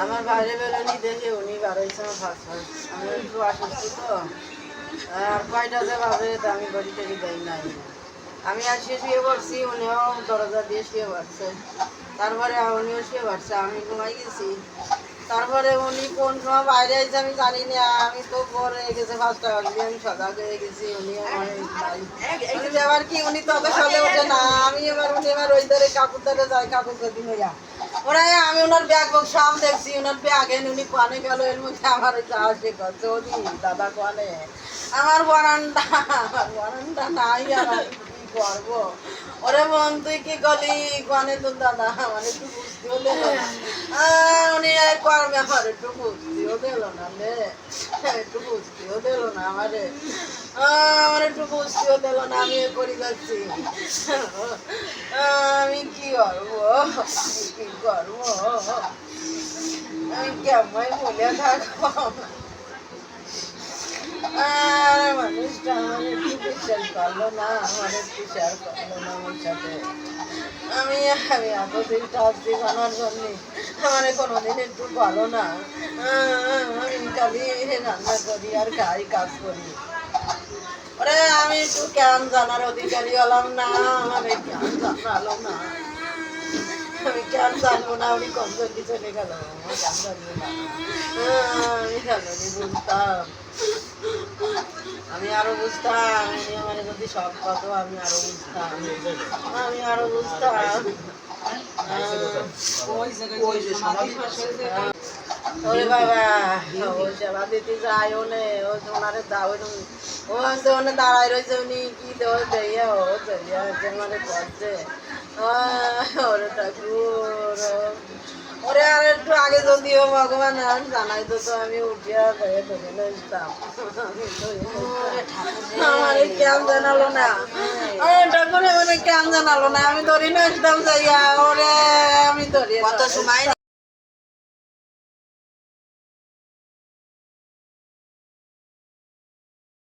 আমার বাইরে বেরোনি দেখে উনি বাড়াইছে আমার ফার্স্ট ফার্স্ট। আমি একটু অসুস্থ তো, আর কয়টাতে বাজে তা আমি ঘড়ি টড়ি দেই নাই। আমি আসে শুয়ে পড়ছি, উনিও দরজা দিয়ে শুয়ে পড়ছে। তারপরে উনিও শুয়ে পড়ছে, আমি ঘুমাই গেছি। তারপরে উনি কোন সময় বাইরে আইছে আমি জানি না। আমি তো ভোর হয়ে গেছে 5টা বাজে, আমি সজাগ হয়ে গেছি। উনিও আবার কি উনি তত সলে ওঠে না। আমি উনি এবার ওই ধারে কাকুর ধারে যায়, কাকুর গদি হইয়া ওরা। আমি ওনার ব্যাগ বক সব দেখছি, ওনার ব্যাগ এনে উনি কানে গেল, এর মধ্যে আমার সাহসে করছে ওদি দাদা কানে আমার বারান্দা নাই। আর আমি কি করবো? ওরে বোন তুই কি গলি কানে তোর দাদা আমার একটু বুঝতেও দিল না। উনি আর করবে আমার একটু বুঝতেও দিল না রে, একটু বুঝতেও দিল না আমারে। আমার একটু বুঝতেও দিল না। আমি এ করি যাচ্ছি, আমি কি করবো, কি করবো? আমি কেমন বলে থাকবো? মানুষটা আমার একটু বিশ্বাস করলো না, আমার একটু শেয়ার করলো না আমার সাথে। আমি আমি এতদিন কাজ বানার জন্য আমার কোনোদিন একটু ভালো না। আমি খালি রান্না করি আর খাই, কাজ করি। ওরে আমি একটু জ্ঞান জানার অধিকারী হলাম না, আমার জ্ঞান জানালো না। আমি জ্ঞান জানবো না, উনি কম জলদি চলে গেল, আমার জ্ঞান জানবো না। আমি জানি বুঝতাম, আমি আরো বুঝতাম উনি আমার যদি সব কত, আমি আরো বুঝতাম, আমি আরো বুঝতাম। ওরে বাবা, ও সেবা দিতে যায়, ওনে ওনারে দাও, ও আছে ওনে দাঁড়ায় রয়েছে, উনি কি দেওয়া দেয়া ও দেয়া যে মানে করছে। ওরে ঠাকুর, ওরে আর একটু আগে যদি ও ভগবান আর জানাই তো, তো আমি উঠিয়া ধরে ধরে নিতাম। আমার কেমন জানালো না, ঠাকুর মানে কেমন জানালো না, আমি ধরে নিতাম যাইয়া। ওরে আমি ধরে কত সময়